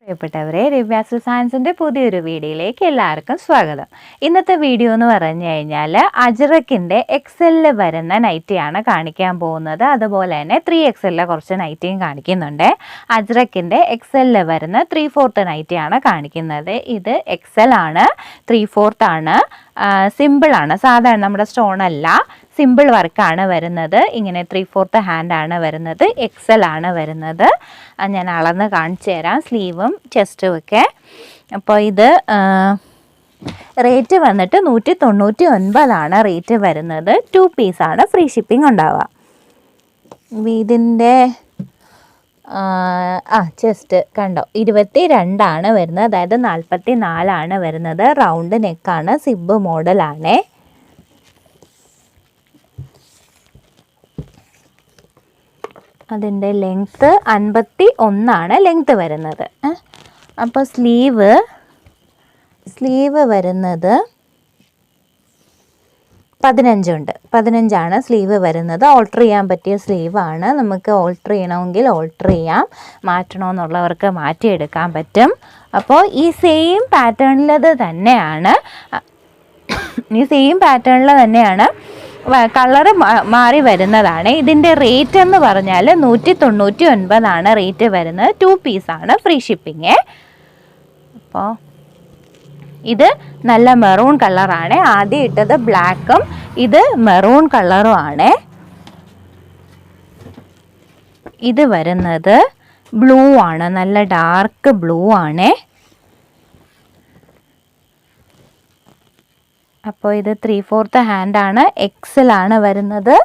പ്രിയപ്പെട്ടവരെ, രവ്യാസ് സയൻസിൻ്റെ പുതിയൊരു വീഡിയോയിലേക്ക് എല്ലാവർക്കും സ്വാഗതം. ഇന്നത്തെ വീഡിയോ എന്ന് പറഞ്ഞു കഴിഞ്ഞാൽ അജ്രക്കിൻ്റെ എക്സലിൽ വരുന്ന നൈറ്റിയാണ് കാണിക്കാൻ പോകുന്നത്. അതുപോലെ തന്നെ 3XL കുറച്ച് നൈറ്റിയും കാണിക്കുന്നുണ്ട്. അജ്രക്കിൻ്റെ എക്സലിൽ വരുന്ന 3/4 നൈറ്റിയാണ് കാണിക്കുന്നത്. ഇത് എക്സൽ ആണ്, 3/4 ആണ്, സിമ്പിളാണ്. സാധാരണ നമ്മുടെ സ്റ്റോൺ അല്ല, സിമ്പിൾ വർക്കാണ് വരുന്നത്. ഇങ്ങനെ 3/4 ഹാൻഡാണ് വരുന്നത്, എക്സൽ ആണ് വരുന്നത്. ഞാൻ അളന്ന് കാണിച്ചു തരാം, സ്ലീവും ചെസ്റ്റും ഒക്കെ. അപ്പോൾ ഇത് റേറ്റ് വന്നിട്ട് 199 റേറ്റ് വരുന്നത്. 2 പീസാണ്, ഫ്രീ ഷിപ്പിംഗ് ഉണ്ടാവുക. ഇതിൻ്റെ ചെസ്റ്റ് കണ്ടോ, 22 വരുന്നത്, അതായത് 44 വരുന്നത്. റൗണ്ട് നെക്കാണ്, സിബ് മോഡലാണേ. അതിൻ്റെ ലെങ്ത്ത് 51 ലെങ്ത്ത് വരുന്നത്. അപ്പോൾ സ്ലീവ് വരുന്നത് 15 സ്ലീവ് വരുന്നത്. ഓൾട്ടർ ചെയ്യാൻ പറ്റിയ സ്ലീവാണ്. നമുക്ക് ഓൾട്ടർ ചെയ്യണമെങ്കിൽ ഓൾട്ടർ ചെയ്യാം, മാറ്റണമെന്നുള്ളവർക്ക് മാറ്റിയെടുക്കാൻ പറ്റും. അപ്പോൾ ഈ സെയിം പാറ്റേണിലത് തന്നെയാണ്, കളറ് മാറി വരുന്നതാണ്. ഇതിൻ്റെ റേറ്റ് എന്ന് പറഞ്ഞാൽ 199 റേറ്റ് വരുന്നത്. 2 പീസാണ്, ഫ്രീ ഷിപ്പിങ്. അപ്പോൾ ഇത് നല്ല മെറൂൺ കളറാണ്. ആദ്യം ഇട്ടത് ബ്ലാക്കും, ഇത് മെറൂൺ കളറും ആണ്. ഇത് വരുന്നത് ബ്ലൂ ആണ്, നല്ല ഡാർക്ക് ബ്ലൂ ആണ്. അപ്പോൾ ഇത് 3/4 ഹാൻഡാണ്, എക്സൽ ആണ് വരുന്നത്.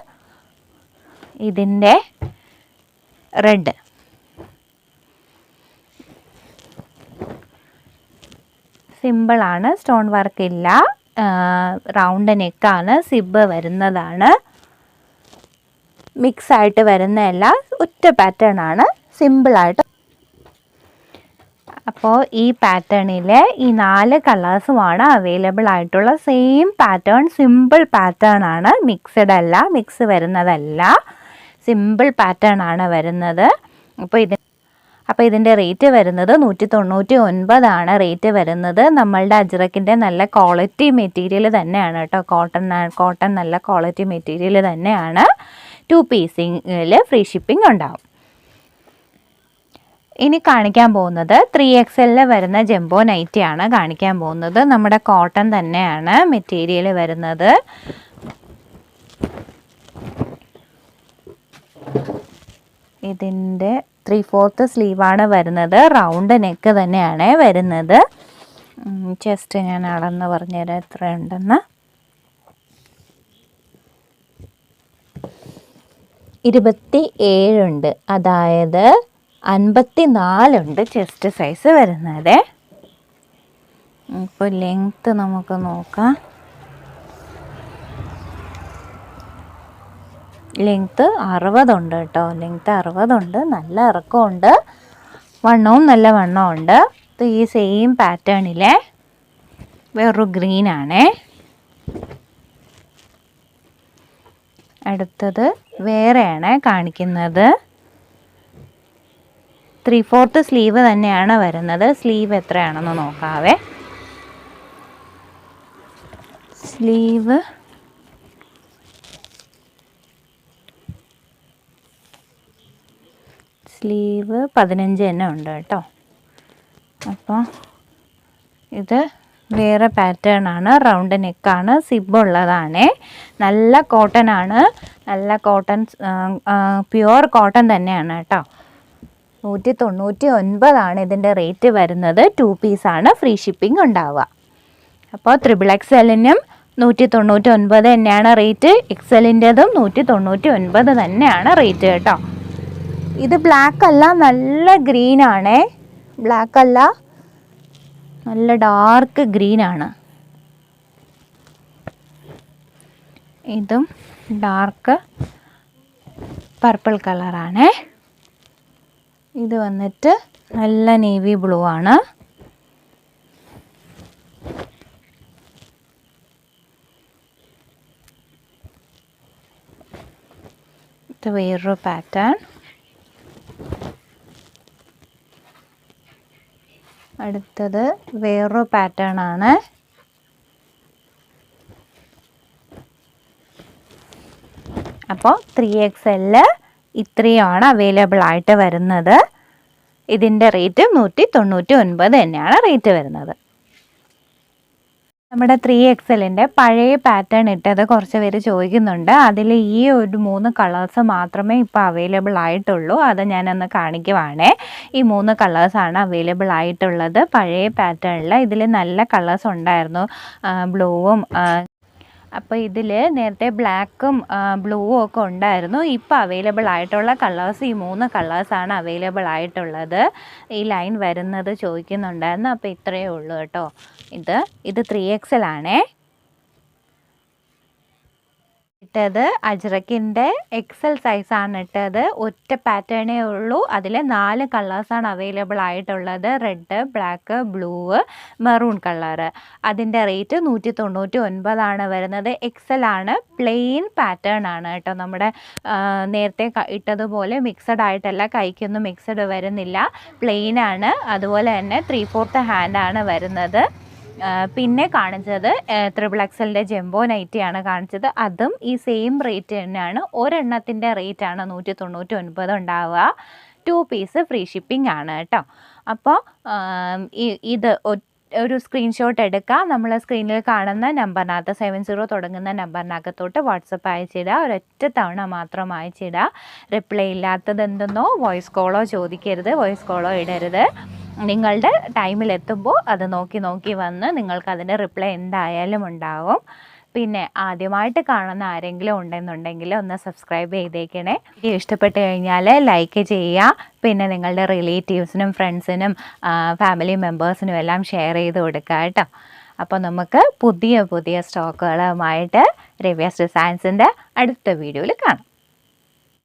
ഇതിൻ്റെ റെഡ്, സിമ്പിളാണ്, സ്റ്റോൺ വർക്ക് ഇല്ല, റൗണ്ട് നെക്കാണ്, സിബ് വരുന്നതാണ്. മിക്സ് ആയിട്ട് വരുന്നതല്ല, ഒറ്റ പാറ്റേൺ ആണ്, സിമ്പിളായിട്ട്. അപ്പോൾ ഈ പാറ്റേണിൽ ഈ 4 കളേഴ്സുമാണ് അവൈലബിൾ ആയിട്ടുള്ള. സെയിം പാറ്റേൺ, സിമ്പിൾ പാറ്റേൺ ആണ്, മിക്സഡ് അല്ല, മിക്സ് വരുന്നതല്ല, സിമ്പിൾ പാറ്റേൺ ആണ് വരുന്നത്. അപ്പോൾ ഇതിൻ്റെ റേറ്റ് വരുന്നത് 199 റേറ്റ് വരുന്നത്. നമ്മളുടെ അജ്രക്കിൻ്റെ നല്ല ക്വാളിറ്റി മെറ്റീരിയൽ തന്നെയാണ് കേട്ടോ, കോട്ടൺ നല്ല ക്വാളിറ്റി മെറ്റീരിയൽ തന്നെയാണ്. 2 പീസിൽ ഫ്രീ ഷിപ്പിംഗ് ഉണ്ടാവും. ഇനി കാണിക്കാൻ പോകുന്നത് 3XL വരുന്ന ജംബോ നൈറ്റിയാണ് കാണിക്കാൻ പോകുന്നത്. നമ്മുടെ കോട്ടൺ തന്നെയാണ് മെറ്റീരിയൽ വരുന്നത്. ഇതിൻ്റെ 3/4 സ്ലീവാണ് വരുന്നത്. റൗണ്ട് നെക്ക് തന്നെയാണ് വരുന്നത്. ചെസ്റ്റ് ഞാൻ അളന്ന് പറഞ്ഞുതരാം എത്രയുണ്ടെന്ന്. 27 അതായത് 54 ചെസ്റ്റ് സൈസ് വരുന്നത്. ഇപ്പോൾ ലെങ്ത്ത് നമുക്ക് നോക്കാം. ലെങ്ത്ത് 60 കേട്ടോ, ലെങ്ത്ത് 60. നല്ല ഇറക്കമുണ്ട്, വണ്ണവും നല്ല വണ്ണമുണ്ട്. ഈ സെയിം പാറ്റേണിലെ വേറൊരു ഗ്രീനാണേ. അടുത്തത് വേറെയാണ് കാണിക്കുന്നത്. 3/4 സ്ലീവ് തന്നെയാണ് വരുന്നത്. സ്ലീവ് എത്രയാണെന്ന് നോക്കാവേ. സ്ലീവ് സ്ലീവ് 15 തന്നെ ഉണ്ട് കേട്ടോ. അപ്പോൾ ഇത് വേറെ പാറ്റേൺ ആണ്, റൗണ്ട് നെക്കാണ്, സിബ് ഉള്ളതാണ്. നല്ല കോട്ടൺ ആണ്, നല്ല കോട്ടൺ, പ്യുവർ കോട്ടൺ തന്നെയാണ് കേട്ടോ. 199 ഇതിൻ്റെ റേറ്റ് വരുന്നത്. 2 പീസാണ്, ഫ്രീ ഷിപ്പിംഗ് ഉണ്ടാവുക. അപ്പോൾ XXLനും 199 തന്നെയാണ് റേറ്റ്, എക്സലിൻ്റെതും 199 തന്നെയാണ് റേറ്റ് കേട്ടോ. ഇത് ബ്ലാക്ക് അല്ല, നല്ല ഗ്രീൻ ആണ്. ബ്ലാക്ക് അല്ല, നല്ല ഡാർക്ക് ഗ്രീൻ ആണ്. ഇതും ഡാർക്ക് പർപ്പിൾ കളറാണ്. ഇത് വന്നിട്ട് നല്ല നേവി ബ്ലൂ ആണ്. ഇത് വേറൊരു പാറ്റേൺ. അടുത്തത് വേറൊരു പാറ്റേൺ ആണ്. അപ്പോൾ 3XL ഇത്രയാണ് അവൈലബിൾ ആയിട്ട് വരുന്നത്. ഇതിൻ്റെ റേറ്റ് 199 തന്നെയാണ് റേറ്റ് വരുന്നത്. നമ്മുടെ 3XLൻ്റെ പഴയ പാറ്റേൺ ഇട്ടത് കുറച്ച് പേര് ചോദിക്കുന്നുണ്ട്. അതിൽ ഈ ഒരു 3 കളേഴ്സ് മാത്രമേ ഇപ്പോൾ അവൈലബിൾ ആയിട്ടുള്ളൂ. അത് ഞാനൊന്ന് കാണിക്കുവാണേ. ഈ 3 കളേഴ്സാണ് അവൈലബിൾ ആയിട്ടുള്ളത് പഴയ പാറ്റേണിൽ. ഇതിൽ നല്ല കളേഴ്സ് ഉണ്ടായിരുന്നു, ബ്ലൂവും. അപ്പോൾ ഇതിൽ നേരത്തെ ബ്ലാക്കും ബ്ലൂവും ഒക്കെ ഉണ്ടായിരുന്നു. ഇപ്പോൾ അവൈലബിൾ ആയിട്ടുള്ള കളേഴ്സ് ഈ 3 കളേഴ്സാണ് അവൈലബിൾ ആയിട്ടുള്ളത്. ഈ ലൈൻ വരുന്നത് ചോദിക്കുന്നുണ്ടായിരുന്നു. അപ്പോൾ ഇത്രയേ ഉള്ളൂ കേട്ടോ. ഇത് 3XL ആണേ. ഇട്ടത് അജ്രക്കിൻ്റെ XL സൈസാണ് ഇട്ടത്. ഒറ്റ പാറ്റേണേ ഉള്ളൂ. അതിൽ 4 കളേഴ്സാണ് അവൈലബിൾ ആയിട്ടുള്ളത്. Red, black, blue, maroon colour. അതിൻ്റെ റേറ്റ് 199 വരുന്നത്. XL ആണ്. പ്ലെയിൻ പാറ്റേൺ ആണ് കേട്ടോ. നമ്മുടെ നേരത്തെ ഇട്ടതുപോലെ മിക്സഡ് ആയിട്ടല്ല, കൈക്കൊന്നും മിക്സഡ് വരുന്നില്ല, പ്ലെയിൻ ആണ്. അതുപോലെ തന്നെ 3/4 ഹാൻഡാണ് വരുന്നത്. പിന്നെ കാണിച്ചത് XXXLൻ്റെ ജംബോ നൈറ്റിയാണ് കാണിച്ചത്. അതും ഈ സെയിം റേറ്റ് തന്നെയാണ്. ഒരെണ്ണത്തിൻ്റെ റേറ്റാണ് 199 ഉണ്ടാവുക. 2 പീസ് ഫ്രീ ഷിപ്പിംഗ് ആണ് കേട്ടോ. അപ്പോൾ ഇത് ഒരു സ്ക്രീൻഷോട്ട് എടുക്കുക. നമ്മൾ സ്ക്രീനിൽ കാണുന്ന നമ്പറിനകത്ത് 70 തുടങ്ങുന്ന നമ്പറിനകത്തോട്ട് വാട്സപ്പ് അയച്ചിടുക. ഒരൊറ്റ തവണ മാത്രം അയച്ചിടുക. റിപ്ലൈ ഇല്ലാത്തത് എന്തെന്നോ വോയിസ് കോളോ ചോദിക്കരുത്, വോയിസ് കോളോ ഇടരുത്. നിങ്ങളുടെ ടൈമിലെത്തുമ്പോൾ അത് നോക്കി വന്ന് നിങ്ങൾക്കതിൻ്റെ റിപ്ലൈ എന്തായാലും ഉണ്ടാവും. പിന്നെ ആദ്യമായിട്ട് കാണുന്ന ആരെങ്കിലും ഉണ്ടെന്നുണ്ടെങ്കിൽ ഒന്ന് സബ്സ്ക്രൈബ് ചെയ്തേക്കണേ. വീഡിയോ ഇഷ്ടപ്പെട്ട് കഴിഞ്ഞാൽ ലൈക്ക് ചെയ്യുക. പിന്നെ നിങ്ങളുടെ റിലേറ്റീവ്സിനും ഫ്രണ്ട്സിനും ഫാമിലി മെമ്പേഴ്സിനും എല്ലാം ഷെയർ ചെയ്ത് കൊടുക്കുക കേട്ടോ. അപ്പോൾ നമുക്ക് പുതിയ സ്റ്റോക്കുകളുമായിട്ട് രവ്യാസ് ഡിസൈൻസിൻ്റെ അടുത്ത വീഡിയോയിൽ കാണാം.